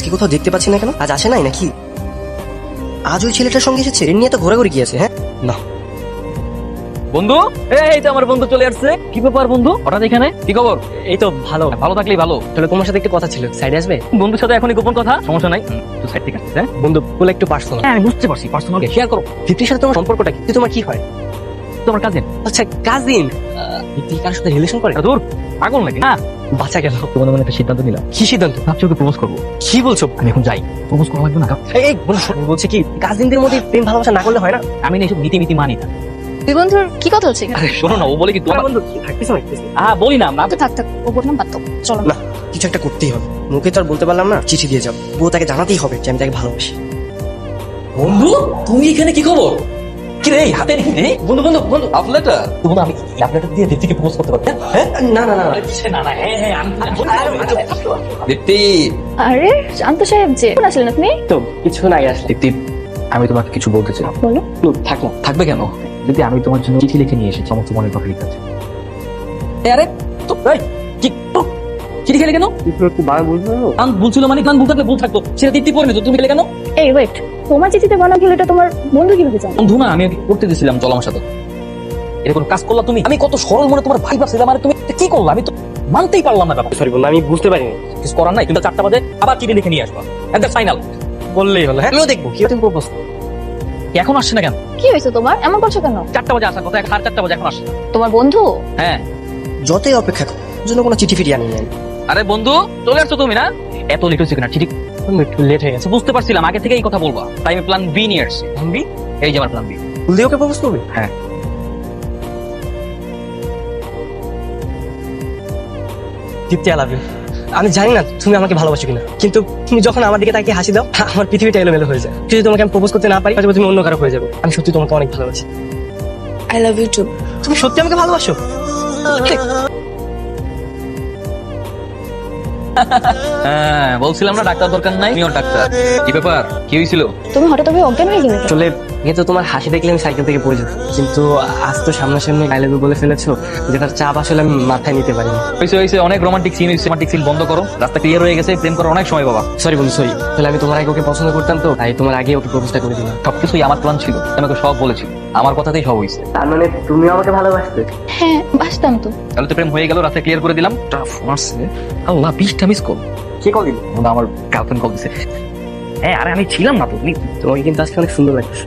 আজকে কোথাও দেখতে পাচ্ছি না কেন? আজ আসে নাই নাকি? আজ ওই ছেলেটার সঙ্গে এসেছে, এর নিয়ে তো ঘোরাঘুরি গিয়েছে। হ্যাঁ না, বন্ধু, এই তো আমার বন্ধু চলে আসছে। কি ব্যাপার বন্ধু, হঠাৎ এখানে? কি খবর? এই তো ভালো। ভালো থাকলেই ভালো। তাহলে তোমার সাথে একটু কথা ছিল, সাইডে আসবে? বন্ধুর সাথে এখনই গোপন কথা, সমস্যা নাই, তুই সাইড থেকে আসছিস। হ্যাঁ বন্ধু বলে একটু পার্সোনাল। হ্যাঁ, আমি বুঝতে পারছি, পার্সোনাল শেয়ার করো। দীপ্তির সাথে তোমার সম্পর্কটা কি? তোমার কি হয়? তোমার কাজিন। আচ্ছা কাজিন। দীপ্তি কার সাথে রিলেশন করে? দূর, পাগল নাকি? না, বাচ্চা গেল। তোমার মনে একটা সিদ্ধান্ত নিলাম। কি সিদ্ধান্ত? ভাবছি ওকে প্রপোজ করবো। কি বলছো? আমি এখন যাই, প্রপোজ করা লাগবে না। এই বন্ধু শোনো, বলছে কি কাজিনদের মধ্যে প্রেম ভালোবাসা না করলে হয় না? আমি না এসব নীতি মানি না। দুই বন্ধুর কি কথা হচ্ছে এখানে? আরে শোনো না, ও বলে কি তোমার বন্ধু থাকতেছ না? বলি না, না তো থাক থাক, ও বললাম বাদ দাও, চলো। না, কিছু একটা করতেই হবে। মুখে তো আর বলতে পারলাম না, চিঠি দিয়ে যাবো। বউ তাকে জানাতেই হবে যে আমি তাকে ভালোবাসি। বন্ধু, তুমি এখানে কি খবর? কি রে হাতে নেই? বন্ধু বন্ধু বন্ধু, আফলেটা বন্ধু, আমি আফলেটা দিয়ে দীপ্তিকে প্রপোজ করতে পারি? হ্যাঁ না না না না। না না, হ্যাঁ হ্যাঁ, আমি দীপ্তি। আরে শান্ত সাহেব যে কোন আসলেন আপনি? তো কিছু নাই আসলে। দীপ্তি, আমি তোমাকে কিছু বলতে চাই। বলো। থাক না। থাকবে কেন? যদি আমি তোমার জন্য চিঠি লিখে নিয়ে এসেছি, সমস্ত মনের কথা লিখে আছে। আরে তো এই, কি তো চিঠি খেলে কেন? একটু বাবা বলবো। কান বলছিল মানে কান ভুল থাকলে ভুল থাকতো, সেটা দীপ্তি পড়ে তো তুমি খেলে কেন? এই ওয়েট, তোমার চিঠিতে বানা গেল, এটা তোমার বন্ধু কিভাবে জানো? বন্ধু না, আমি ওকে করতে দিয়েছিলাম, চল আমার সাথে। এরকম কাজ করলা তুমি? আমি কত সরল মনে তোমার ভাই ভাবছিলাম, আর তুমি এটা কি করলা? আমি তো মানতেই পারলাম না ব্যাপার। সরি বন্ধু, আমি বুঝতে পারিনি। কিছু করার নাই, তুমি 4টা বাজে আবার চিঠি লিখে নিয়ে আসবা, একদম ফাইনাল। বললেই হলো। হ্যাঁ আমিও দেখবো কি তুমি প্রপোজ। এখন আসছে না কেন? কি হয়েছে তোমার, এমন করছো কেন? 4টা বাজে আসার কথা, 4:30 বাজে এখন আসছে না। তোমার বন্ধু? হ্যাঁ। যতই অপেক্ষা করো জন্য কোনো চিঠি ফিরিয়ে আনি নাই। আরে বন্ধু, চলে আসছো তুমি না? এত লেট হয়েছে কিনা চিঠি? একটু লেট হয়ে গেছে। বুঝতে পারছিলাম আগে থেকে এই কথা বলবা, তাই আমি প্ল্যান বি নিয়ে আসছি। বি? এই যে আমার প্ল্যান বি। ফুল দিয়ে ওকে প্রপোজ করবে? হ্যাঁ। দীপ্তি আই লাভ ইউ। আমি জানি না তুমি আমাকে ভালোবাসো কিনা, কিন্তু তুমি যখন আমার দিকে তাকিয়ে হাসি দাও, আমার পৃথিবীটা এলোমেলো হয়ে যায়। যদি তোমাকে আমি প্রপোজ করতে না পারি, হয়তো তুমি অন্য কারো হয়ে যাবে। আমি সত্যি তোমাকে অনেক ভালোবাসি। I love you too. তুমি সত্যি আমাকে ভালোবাসো? হ্যাঁ, বলছিলাম না ডাক্তার দরকার নাই, তুমিও ডাক্তার। কি ব্যাপার, কি হয়েছিল? তুমি হঠাৎ ভাবে অজ্ঞান হয়ে গেলে? আসলে তো তোমার হাসি দেখলে আমি সাইকেল থেকে পড়ে যেতাম, কিন্তু আজ তো সামনাসামনি আই লাভ ইউ বলে ফেলেছো, যেটার চাপ আসলে আমি মাথায় নিতে পারিনি। হয়েছে অনেক রোমান্টিক সিন হয়েছে, রোমান্টিক সিন বন্ধ করো, রাস্তা ক্লিয়ার হয়ে গেছে, প্রেম করার অনেক সময় বাবা। সরি বন্ধু, সরি। তাহলে আমি তোমার আগে ওকে পছন্দ করতাম, তো তাই তোমার আগে ওকে প্রপোজটা করে দিলাম। সবকিছুই আমার প্ল্যান ছিল, আমাকে সব বলেছিল, আমার কথাতেই সব হয়েছে। তার মানে তুমি আমাকে ভালোবাসতে? হ্যাঁ বাসতাম তো। তাহলে তো প্রেম হয়ে গেল, রাস্তা ক্লিয়ার করে দিলাম। টাফ মারছে আল্লাহ, 20টা মিস কল। কে কল দিল? আমার গার্লফ্রেন্ড কল দিছে। হ্যাঁ, আরে আমি ছিলাম না তো। তোমাকে কিন্তু আজকে অনেক সুন্দর লাগছে।